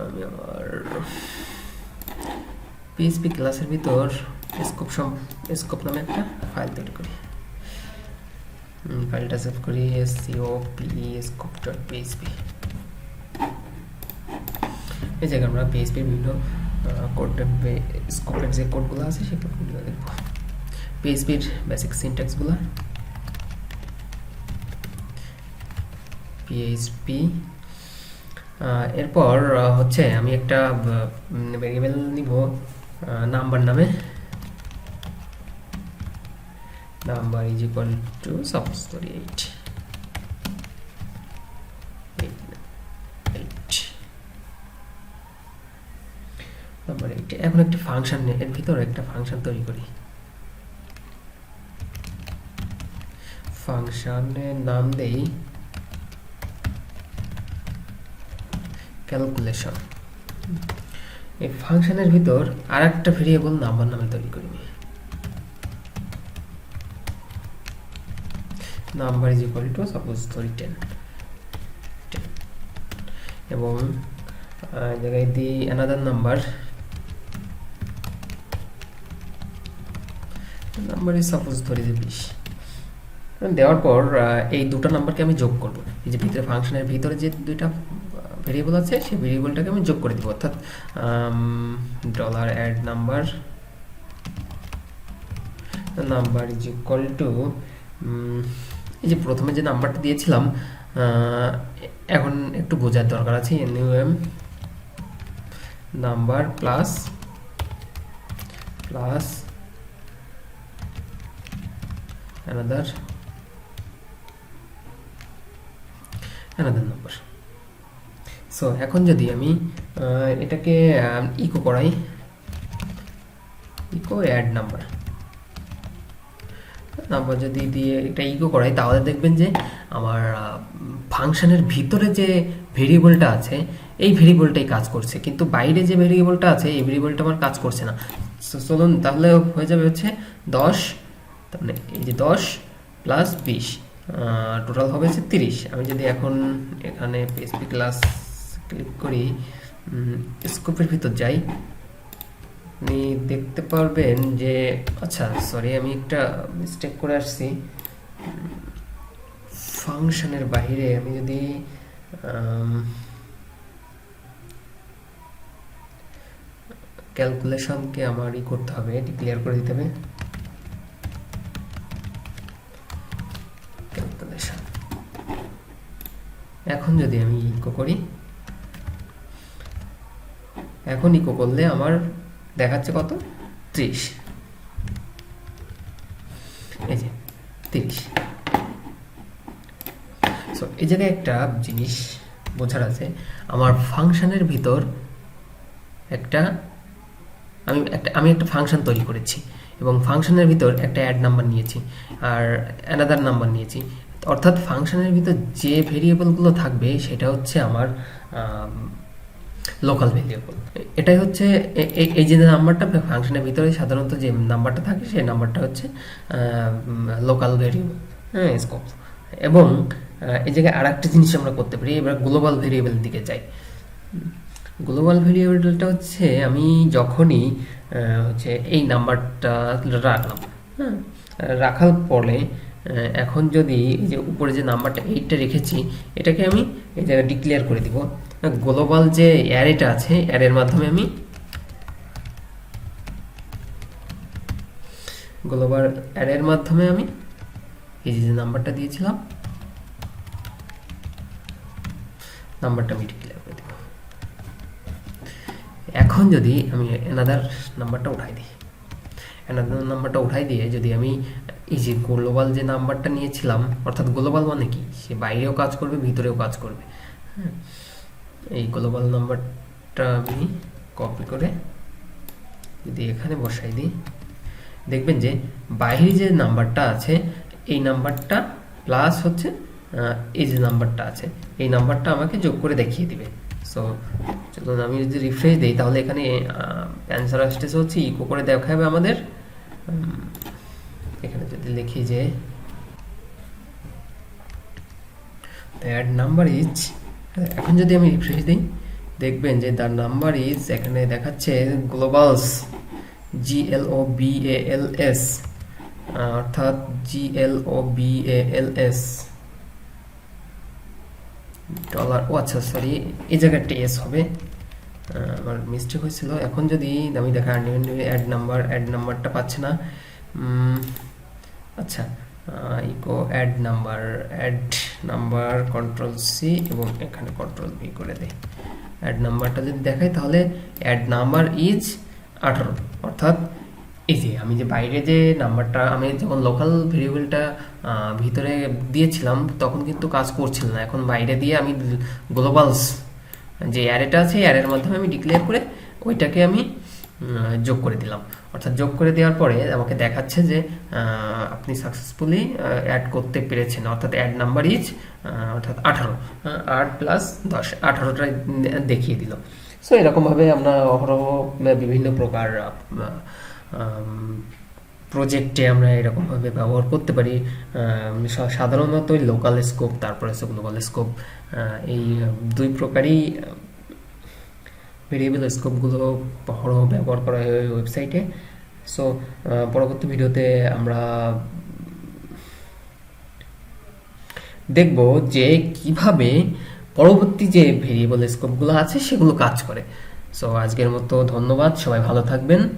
আমি আমার পিএইচপি ক্লাসের ভিতর স্কোপ নামে একটা ফাইল তৈরি করি। ফাইলটা সেভ করি scope.php। এই জায়গায় আমরা পিএইচপির বিভিন্ন কোড স্কোপের যে কোডগুলো আছে সেই কোডগুলো দেখব। পিএইচপির বেসিক সিনট্যাক্সগুলো, পিএইচপি। এরপর হচ্ছে আমি একটা ভেরিয়েবল নিব নাম্বার নামে। Number is equal to suppose ধরি 8। নাম্বার 8। এখন একটা ফাংশন, এর ভিতরে একটা ফাংশন তৈরি করি। ফাংশনের নাম দেই ক্যালকুলেশন। এই ফাংশনের ভিতর আর একটা ভেরিয়েবল নাম্বার নামে তৈরি করি। Number is equal to suppose ধরি 10 এবং জায়গায় দিই another number. Number is suppose ধরি যে 20। দেওয়ার পর এই দুটো নাম্বারকে আমি যোগ করব। এই যে ভিতরে ফাংশনের ভিতরে যে দুইটা ভেরিয়েবল আছে সেই ভেরিয়েবলটাকে আমি যোগ করে দিব, অর্থাৎ $add number number is equal to এই যে প্রথমে যে নাম্বারটা দিয়েছিলাম, এখন একটু বোঝার দরকার আছে। NUM number plus another number. So এখন যদি আমি এটাকে ইকো করাই, ইকো অ্যাড নাম্বার যদি দিয়ে এটা ইকো করাই, তাহলে দেখবেন যে আমার ফাংশনের ভিতরে যে ভেরিয়েবলটা আছে এই ভেরিয়েবলটাই কাজ করছে, কিন্তু বাইরে যে ভেরিয়েবলটা আছে এই ভেরিয়েবলটা আমার কাজ করছে না। চলুন তাহলে হয়ে যাবে হচ্ছে 10, তাহলে এই যে 10 প্লাস 20 টোটাল হবে হচ্ছে 30। আমি যদি এখন এখানে পিএইচপি ক্লাস ক্লিক করি, স্কোপের ভিতর যাই, আপনি দেখতে পারবেন যে আচ্ছা সরি আমি একটা মিস্টেক করে আসছি। ফাংশনের বাইরে আমি যদি ক্যালকুলেশনকে আমারই করতে হবে, ডিক্লেয়ার করে দিতে হবে ক্যালকুলেশন। এখন যদি আমি ইকো করি, এখন ইকো করলে আমার দেখাচ্ছে কত 30, এই যে 30। সো এই জায়গায় একটা জিনিস বোঝার আছে, আমার ফাংশনের ভিতর আমি একটা ফাংশন তৈরি করেছি এবং ফাংশনের ভিতর একটা অ্যাড নাম্বার নিয়েছি আর অ্যানাদার নাম্বার নিয়েছি, অর্থাৎ ফাংশনের ভিতর যে ভেরিয়েবলগুলো থাকবে সেটা হচ্ছে আমার লোকাল ভেরিয়েবল। এটাই হচ্ছে এই যে নাম্বারটা ফাংশনের ভিতরে সাধারণত যে নাম্বারটা থাকে সেই নাম্বারটা হচ্ছে লোকাল ভেরিয়েবল, হ্যাঁ, স্কোপ। এবং এই জায়গায় আর একটা জিনিস আমরা করতে পারি। এবার গ্লোবাল ভেরিয়েবল দিকে যাই। গ্লোবাল ভেরিয়েবলটা হচ্ছে আমি যখনই হচ্ছে এই নাম্বারটা রাখলাম, হ্যাঁ, রাখার পরে এখন যদি এই যে উপরে যে নাম্বারটা 8টা রেখেছি এটাকে আমি এই জায়গায় ডিক্লেয়ার করে দিব। গ্লোবাল যে অ্যারেটা আছে অ্যারের মাধ্যমে আমি এই যে নাম্বারটা দিয়েছিলাম নাম্বারটা আমি ডিক্লেয়ার করে দিব। এখন যদি আমি অ্যানাদার নাম্বারটা উঠাই দিয়ে যদি আমি এই যে গ্লোবাল যে নাম্বারটা নিয়েছিলাম, অর্থাৎ গ্লোবাল মানে কি, সে বাইরেও কাজ করবে ভিতরেও কাজ করবে, হ্যাঁ, এই গ্লোবাল নাম্বারটা আমি কপি করে যদি এখানে বসাই দিই, দেখবেন যে বাইরে যে নাম্বারটা আছে এই নাম্বারটা প্লাস হচ্ছে এই যে নাম্বারটা আছে এই নাম্বারটা আমাকে যোগ করে দেখিয়ে দিবে। সো চলুন আমি যদি রিফ্রেশ দিই তাহলে এখানে অ্যান্সার আসতেছে হচ্ছে ইকো করে দেখাবে আমাদের। এখানে যদি লিখি যে অ্যাড নাম্বার ইজ, এখন যদি আমি রিফ্রেশ দিই দেখবেন যে দ্য নাম্বার ইজ, এখানে দেখাচ্ছে গ্লোবালস, GLOBALS, অর্থাৎ GLOBALS ডলার, ও আচ্ছা সরি, এই জায়গায় টেস হবে, আমার মিস্টেক হয়েছিল। এখন যদি আমি দেখা অ্যাড নাম্বারটা পাচ্ছে না, আচ্ছা ইকো অ্যাড নাম্বার কন্ট্রোল-C এবং এখানে কন্ট্রোল-V করে দেয়। অ্যাড নাম্বারটা যদি দেখাই তাহলে অ্যাড নাম্বার ইজ 18, অর্থাৎ এই যে আমি যে বাইরে যে নাম্বারটা, আমি যখন লোকাল ভেরিয়েবলটা ভিতরে দিয়েছিলাম তখন কিন্তু কাজ করছিল না, এখন বাইরে দিয়ে আমি গ্লোবালস যে অ্যারেটা আছে অ্যারের মাধ্যমে আমি ডিক্লেয়ার করে ওইটাকে আমি যোগ করে দিলাম। অর্থাৎ যোগ করে দেওয়ার পরে আমাকে দেখাচ্ছে যে আপনি সাকসেসফুলি অ্যাড করতে পেরেছেন, অর্থাৎ অ্যাড নাম্বার ইজ অর্থাৎ 18, 8 প্লাস 10, 18টা দেখিয়ে দিল। সো এরকমভাবে আমরা অহরহ বিভিন্ন প্রকার প্রজেক্টে আমরা এরকমভাবে ব্যবহার করতে পারি। সাধারণত লোকাল স্কোপ, তারপরে হচ্ছে গ্লোবাল স্কোপ, এই দুই প্রকারই ভেরিয়েবল স্কোপগুলো অহরহ ব্যবহার করা হয় ওই ওয়েবসাইটে। সো পরবর্তী ভিডিওতে আমরা দেখব যে কিভাবে পরবর্তী যে ভেরিয়েবল স্কোপগুলো আছে সেগুলো কাজ করে। সো আজকের মতো ধন্যবাদ, সবাই ভালো থাকবেন।